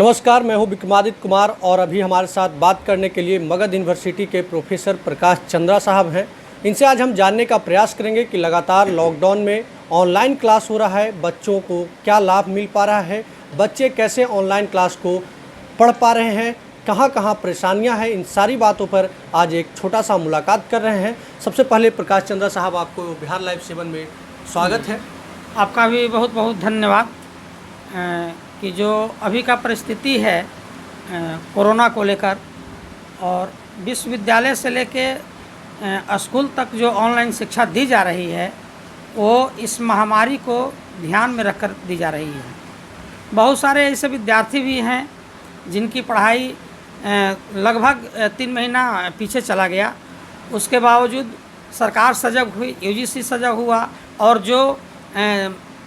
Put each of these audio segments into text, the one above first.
नमस्कार, मैं हूं विक्रमादित्य कुमार और अभी हमारे साथ बात करने के लिए मगध यूनिवर्सिटी के प्रोफेसर प्रकाश चंद्रा साहब हैं। इनसे आज हम जानने का प्रयास करेंगे कि लगातार लॉकडाउन में ऑनलाइन क्लास हो रहा है, बच्चों को क्या लाभ मिल पा रहा है, बच्चे कैसे ऑनलाइन क्लास को पढ़ पा रहे हैं, कहाँ कहाँ परेशानियाँ हैं, इन सारी बातों पर आज एक छोटा सा मुलाकात कर रहे हैं। सबसे पहले प्रकाश चंद्रा साहब, आपको बिहार लाइव 7 में स्वागत है। आपका भी बहुत बहुत धन्यवाद कि जो अभी का परिस्थिति है कोरोना को लेकर और विश्वविद्यालय से लेके स्कूल तक जो ऑनलाइन शिक्षा दी जा रही है वो इस महामारी को ध्यान में रखकर दी जा रही है। बहुत सारे ऐसे विद्यार्थी भी हैं जिनकी पढ़ाई लगभग 3 महीना पीछे चला गया, उसके बावजूद सरकार सजग हुई, यूजीसी सजग हुआ और जो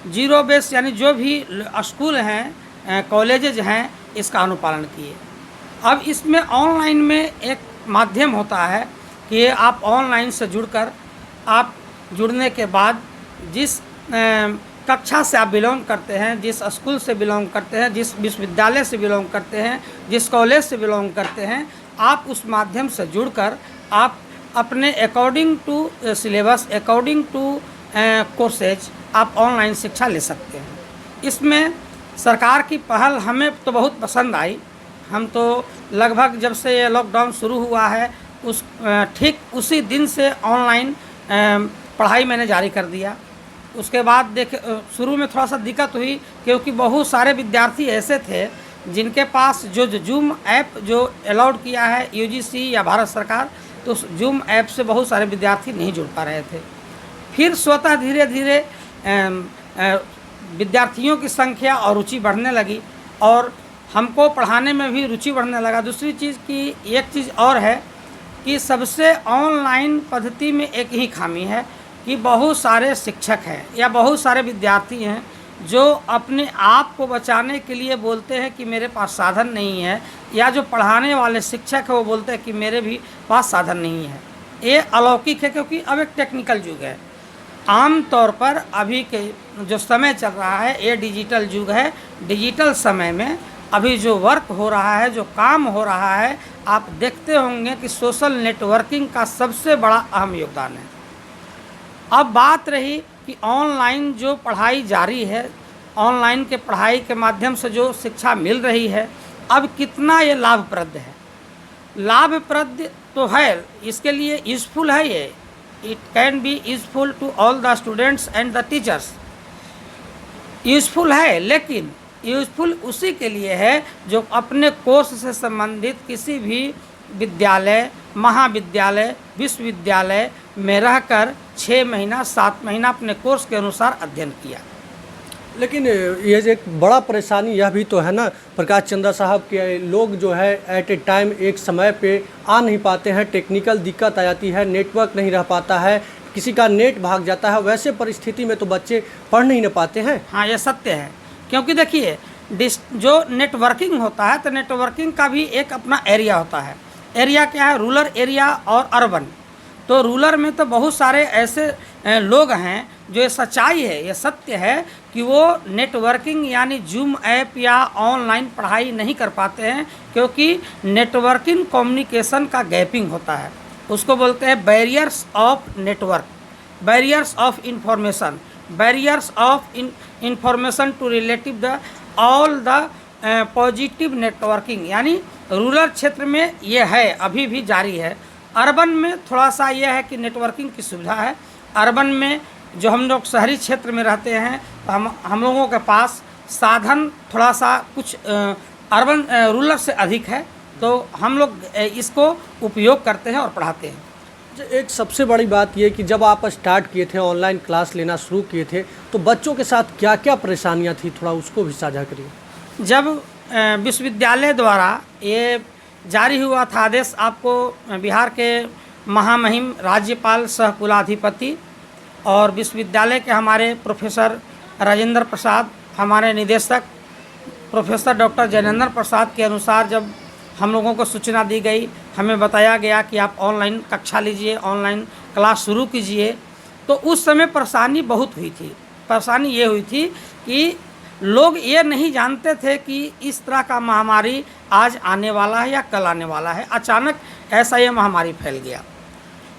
जीरो बेस यानी जो भी स्कूल हैं, कॉलेजेज हैं, इसका अनुपालन किए। अब इसमें ऑनलाइन में एक माध्यम होता है कि आप ऑनलाइन से जुड़कर आप जुड़ने के बाद जिस कक्षा से आप बिलोंग करते हैं, जिस स्कूल से बिलोंग करते हैं, जिस विश्वविद्यालय से बिलोंग करते हैं, जिस कॉलेज से बिलोंग करते हैं, आप उस माध्यम से जुड़कर आप अपने according to syllabus, according to courses आप ऑनलाइन शिक्षा ले सकते हैं। इसमें सरकार की पहल हमें तो बहुत पसंद आई। हम तो लगभग जब से ये लॉकडाउन शुरू हुआ है ठीक उसी दिन से ऑनलाइन पढ़ाई मैंने जारी कर दिया। उसके बाद शुरू में थोड़ा सा दिक्कत हुई क्योंकि बहुत सारे विद्यार्थी ऐसे थे जिनके पास जो जूम ऐप जो अलाउड किया है यूजीसी या भारत सरकार, तो उस जूम ऐप से बहुत सारे विद्यार्थी नहीं जुड़ पा रहे थे। फिर स्वतः धीरे धीरे विद्यार्थियों की संख्या और रुचि बढ़ने लगी और हमको पढ़ाने में भी रुचि बढ़ने लगा। दूसरी चीज़ की एक चीज़ और है कि सबसे ऑनलाइन पद्धति में एक ही खामी है कि बहुत सारे शिक्षक हैं या बहुत सारे विद्यार्थी हैं जो अपने आप को बचाने के लिए बोलते हैं कि मेरे पास साधन नहीं है, या जो पढ़ाने वाले शिक्षक हैं वो बोलते हैं कि मेरे भी पास साधन नहीं है। ये अलौकिक है क्योंकि अब एक टेक्निकल युग है। आम तौर पर अभी के जो समय चल रहा है ये डिजिटल युग है। डिजिटल समय में अभी जो वर्क हो रहा है, जो काम हो रहा है, आप देखते होंगे कि सोशल नेटवर्किंग का सबसे बड़ा अहम योगदान है। अब बात रही कि ऑनलाइन जो पढ़ाई जारी है, ऑनलाइन के पढ़ाई के माध्यम से जो शिक्षा मिल रही है, अब कितना ये लाभप्रद है। लाभप्रद तो है, इसके लिए यूज़फुल है ये। It can be useful to all the students and the teachers। Useful है, लेकिन यूज़फुल उसी के लिए है जो अपने कोर्स से संबंधित किसी भी विद्यालय, महाविद्यालय, विश्वविद्यालय में रहकर 6 महीना 7 महीना अपने कोर्स के अनुसार अध्ययन किया। लेकिन ये एक बड़ा परेशानी यह भी तो है ना प्रकाश चंद्रा साहब के लोग जो है एट ए टाइम एक समय पे आ नहीं पाते हैं, टेक्निकल दिक्कत आ जाती है, नेटवर्क नहीं रह पाता है, किसी का नेट भाग जाता है, वैसे परिस्थिति में तो बच्चे पढ़ नहीं पाते हैं। हाँ, ये सत्य है क्योंकि देखिए जो नेटवर्किंग होता है तो नेटवर्किंग का भी एक अपना एरिया होता है। एरिया क्या है? रूरल एरिया और अर्बन। तो रूरल में तो बहुत सारे ऐसे लोग हैं जो ये सच्चाई है, ये सत्य है कि वो नेटवर्किंग यानी जूम ऐप या ऑनलाइन पढ़ाई नहीं कर पाते हैं क्योंकि नेटवर्किंग कम्युनिकेशन का गैपिंग होता है। उसको बोलते हैं barriers of network, barriers of information, barriers of information to relative the all the positive networking. यानी रूरल क्षेत्र में ये है, अभी भी जारी है। अर्बन में थोड़ा सा यह है कि नेटवर्किंग की सुविधा है। अर्बन में जो हम लोग शहरी क्षेत्र में रहते हैं तो हम लोगों के पास साधन थोड़ा सा कुछ अर्बन रूरल से अधिक है, तो हम लोग इसको उपयोग करते हैं और पढ़ाते हैं। एक सबसे बड़ी बात ये कि जब आप स्टार्ट किए थे, ऑनलाइन क्लास लेना शुरू किए थे, तो बच्चों के साथ क्या क्या परेशानियाँ थी, थोड़ा उसको भी साझा करिए। जब विश्वविद्यालय द्वारा ये जारी हुआ था आदेश, आपको बिहार के महामहिम राज्यपाल सह कुलाधिपति और विश्वविद्यालय के हमारे प्रोफेसर राजेंद्र प्रसाद, हमारे निदेशक प्रोफेसर डॉक्टर जयेंद्र प्रसाद के अनुसार जब हम लोगों को सूचना दी गई, हमें बताया गया कि आप ऑनलाइन कक्षा लीजिए, ऑनलाइन क्लास शुरू कीजिए, तो उस समय परेशानी बहुत हुई थी। परेशानी ये हुई थी कि लोग ये नहीं जानते थे कि इस तरह का महामारी आज आने वाला है या कल आने वाला है। अचानक ऐसा ये महामारी फैल गया।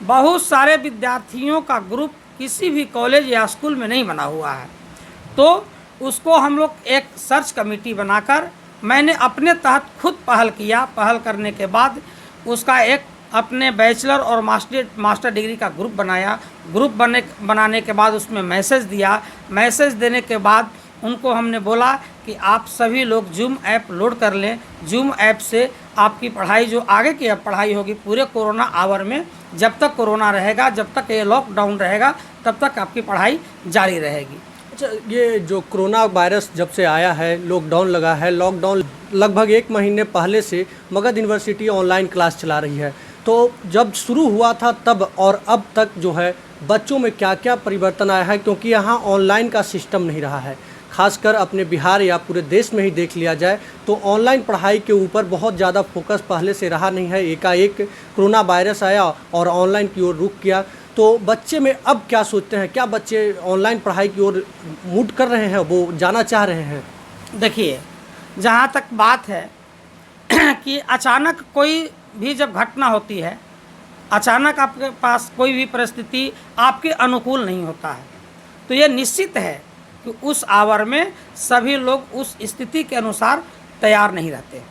बहुत सारे विद्यार्थियों का ग्रुप किसी भी कॉलेज या स्कूल में नहीं बना हुआ है, तो उसको हम लोग एक सर्च कमेटी बनाकर मैंने अपने तहत खुद पहल किया। पहल करने के बाद उसका एक अपने बैचलर और मास्टर डिग्री का ग्रुप बनाया। ग्रुप बनाने के बाद उसमें मैसेज दिया। मैसेज देने के बाद उनको हमने बोला कि आप सभी लोग जूम ऐप लोड कर लें। जूम ऐप से आपकी पढ़ाई जो आगे की पढ़ाई होगी पूरे कोरोना आवर में, जब तक कोरोना रहेगा, जब तक ये लॉकडाउन रहेगा, तब तक आपकी पढ़ाई जारी रहेगी। अच्छा, ये जो कोरोना वायरस जब से आया है, लॉकडाउन लगा है, लॉकडाउन लगभग 1 महीने पहले से मगध यूनिवर्सिटी ऑनलाइन क्लास चला रही है, तो जब शुरू हुआ था तब और अब तक जो है बच्चों में क्या क्या परिवर्तन आया है? क्योंकि यहाँ ऑनलाइन का सिस्टम नहीं रहा है, खासकर अपने बिहार या पूरे देश में ही देख लिया जाए तो ऑनलाइन पढ़ाई के ऊपर बहुत ज़्यादा फोकस पहले से रहा नहीं है। एकाएक कोरोना वायरस आया और ऑनलाइन की ओर रुख किया, तो बच्चे में अब क्या सोचते हैं? क्या बच्चे ऑनलाइन पढ़ाई की ओर मूड कर रहे हैं, वो जाना चाह रहे हैं? देखिए, जहाँ तक बात है कि अचानक कोई भी जब घटना होती है, अचानक आपके पास कोई भी परिस्थिति आपके अनुकूल नहीं होता है, तो ये निश्चित है कि उस आवर में सभी लोग उस स्थिति के अनुसार तैयार नहीं रहते।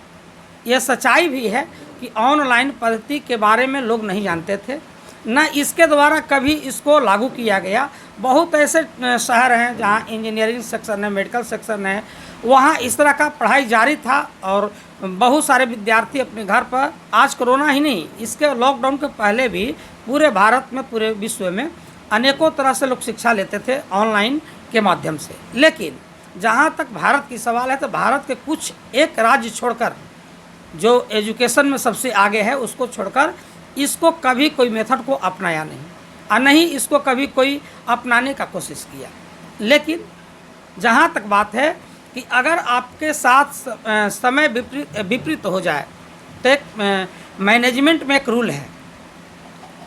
यह सच्चाई भी है कि ऑनलाइन पद्धति के बारे में लोग नहीं जानते थे, न इसके द्वारा कभी इसको लागू किया गया। बहुत ऐसे शहर हैं जहाँ इंजीनियरिंग सेक्शन है, मेडिकल सेक्शन है, वहाँ इस तरह का पढ़ाई जारी था और बहुत सारे विद्यार्थी अपने घर पर, आज कोरोना ही नहीं, इसके लॉकडाउन के पहले भी पूरे भारत में, पूरे विश्व में अनेकों तरह से लोग शिक्षा लेते थे ऑनलाइन के माध्यम से। लेकिन जहाँ तक भारत की सवाल है, तो भारत के कुछ एक राज्य छोड़कर जो एजुकेशन में सबसे आगे है, उसको छोड़कर इसको कभी कोई मेथड को अपनाया नहीं और नहीं इसको कभी कोई अपनाने का कोशिश किया। लेकिन जहाँ तक बात है कि अगर आपके साथ समय विपरीत हो जाए तो एक मैनेजमेंट में एक रूल है,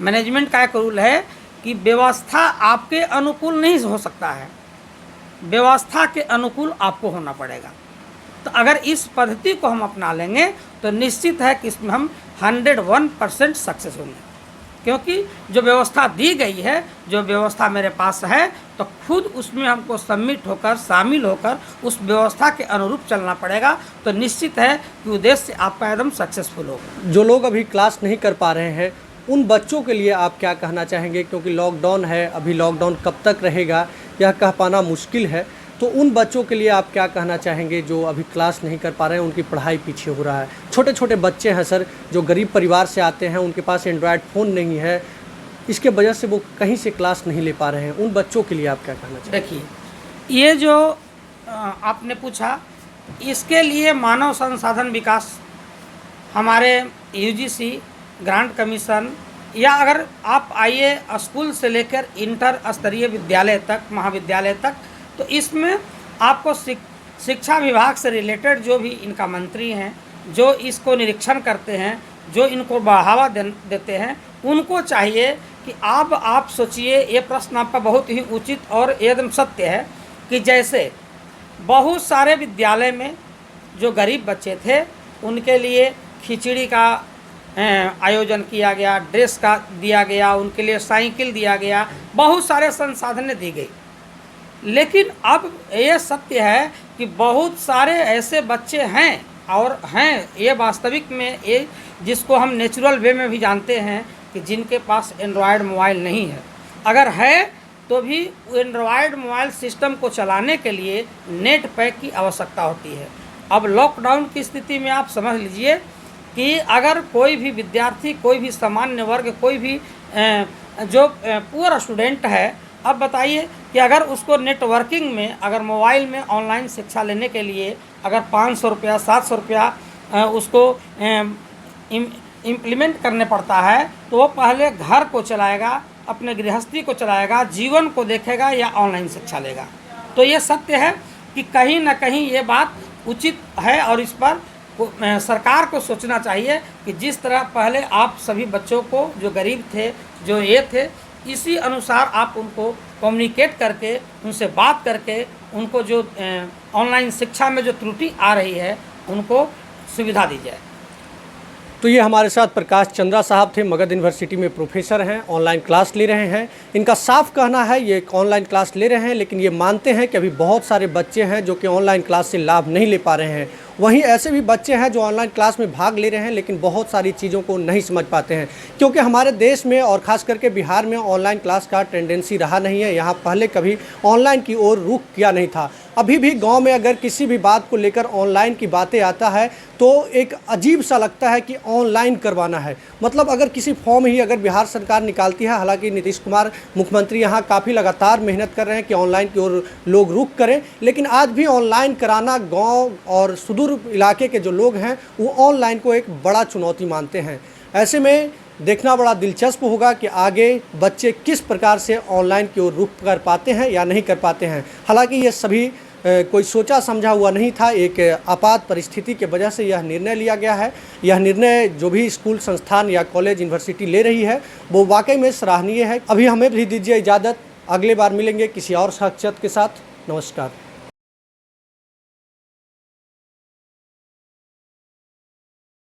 मैनेजमेंट का एक रूल है कि व्यवस्था आपके अनुकूल नहीं हो सकता है, व्यवस्था के अनुकूल आपको होना पड़ेगा। तो अगर इस पद्धति को हम अपना लेंगे तो निश्चित है कि इसमें हम 101% सक्सेस होंगे, क्योंकि जो व्यवस्था दी गई है, जो व्यवस्था मेरे पास है, तो खुद उसमें हमको सबमिट होकर, शामिल होकर उस व्यवस्था के अनुरूप चलना पड़ेगा। तो निश्चित है कि उद्देश्य आपका एकदम सक्सेसफुल होगा। जो लोग अभी क्लास नहीं कर पा रहे हैं, उन बच्चों के लिए आप क्या कहना चाहेंगे? क्योंकि लॉकडाउन है, अभी लॉकडाउन कब तक रहेगा यह कह पाना मुश्किल है, तो उन बच्चों के लिए आप क्या कहना चाहेंगे जो अभी क्लास नहीं कर पा रहे हैं, उनकी पढ़ाई पीछे हो रहा है? छोटे छोटे बच्चे हैं सर, जो गरीब परिवार से आते हैं, उनके पास एंड्रॉयड फ़ोन नहीं है, इसके वजह से वो कहीं से क्लास नहीं ले पा रहे हैं, उन बच्चों के लिए आप क्या कहना चाहेंगे? देखिए, ये जो आपने पूछा, इसके लिए मानव संसाधन विकास, हमारे UGC, ग्रांट कमीशन, या अगर आप आइए स्कूल से लेकर इंटर स्तरीय विद्यालय तक, महाविद्यालय तक, तो इसमें आपको शिक्षा विभाग से रिलेटेड जो भी इनका मंत्री हैं, जो इसको निरीक्षण करते हैं, जो इनको बढ़ावा देते हैं, उनको चाहिए कि आप सोचिए, ये प्रश्न आपका बहुत ही उचित और एकदम सत्य है कि जैसे बहुत सारे विद्यालय में जो गरीब बच्चे थे उनके लिए खिचड़ी का आयोजन किया गया, ड्रेस का दिया गया, उनके लिए साइकिल दिया गया, बहुत सारे संसाधनें दी गई। लेकिन अब ये सत्य है कि बहुत सारे ऐसे बच्चे हैं, और हैं ये वास्तविक में, ये जिसको हम नेचुरल वे में भी जानते हैं कि जिनके पास एंड्रॉयड मोबाइल नहीं है। अगर है तो भी एंड्रॉयड मोबाइल सिस्टम को चलाने के लिए नेट पैक की आवश्यकता होती है। अब लॉकडाउन की स्थिति में आप समझ लीजिए कि अगर कोई भी विद्यार्थी, कोई भी सामान्य वर्ग, कोई भी जो पूरा स्टूडेंट है, अब बताइए कि अगर उसको नेटवर्किंग में, अगर मोबाइल में ऑनलाइन शिक्षा लेने के लिए अगर 500 रुपया, 700 रुपया उसको इम्प्लीमेंट करने पड़ता है, तो वो पहले घर को चलाएगा, अपने गृहस्थी को चलाएगा, जीवन को देखेगा या ऑनलाइन शिक्षा लेगा। तो ये सत्य है कि कहीं ना कहीं ये बात उचित है और इस पर सरकार को सोचना चाहिए कि जिस तरह पहले आप सभी बच्चों को, जो गरीब थे, जो ये थे, इसी अनुसार आप उनको कम्युनिकेट करके, उनसे बात करके, उनको जो ऑनलाइन शिक्षा में जो त्रुटि आ रही है उनको सुविधा दी जाए। तो ये हमारे साथ प्रकाश चंद्रा साहब थे, मगध यूनिवर्सिटी में प्रोफेसर हैं, ऑनलाइन क्लास ले रहे हैं। इनका साफ कहना है ये ऑनलाइन क्लास ले रहे हैं, लेकिन ये मानते हैं कि अभी बहुत सारे बच्चे हैं जो कि ऑनलाइन क्लास से लाभ नहीं ले पा रहे हैं। वहीं ऐसे भी बच्चे हैं जो ऑनलाइन क्लास में भाग ले रहे हैं लेकिन बहुत सारी चीज़ों को नहीं समझ पाते हैं, क्योंकि हमारे देश में और ख़ास करके बिहार में ऑनलाइन क्लास का टेंडेंसी रहा नहीं है। यहाँ पहले कभी ऑनलाइन की ओर रुख किया नहीं था। अभी भी गांव में अगर किसी भी बात को लेकर ऑनलाइन की बातें आता है तो एक अजीब सा लगता है कि ऑनलाइन करवाना है। मतलब अगर किसी फॉर्म ही अगर बिहार सरकार निकालती है, हालांकि नीतीश कुमार मुख्यमंत्री यहाँ काफ़ी लगातार मेहनत कर रहे हैं कि ऑनलाइन की ओर लोग रुख करें, लेकिन आज भी ऑनलाइन कराना गांव और सुदूर इलाके के जो लोग हैं वो ऑनलाइन को एक बड़ा चुनौती मानते हैं। ऐसे में देखना बड़ा दिलचस्प होगा कि आगे बच्चे किस प्रकार से ऑनलाइन की ओर रुख कर पाते हैं या नहीं कर पाते हैं। हालांकि ये सभी कोई सोचा समझा हुआ नहीं था, एक आपात परिस्थिति के वजह से यह निर्णय लिया गया है। यह निर्णय जो भी स्कूल संस्थान या कॉलेज यूनिवर्सिटी ले रही है वो वाकई में सराहनीय है। अभी हमें भी दीजिए इजाज़त, अगले बार मिलेंगे किसी और शख्सियत के साथ। नमस्कार।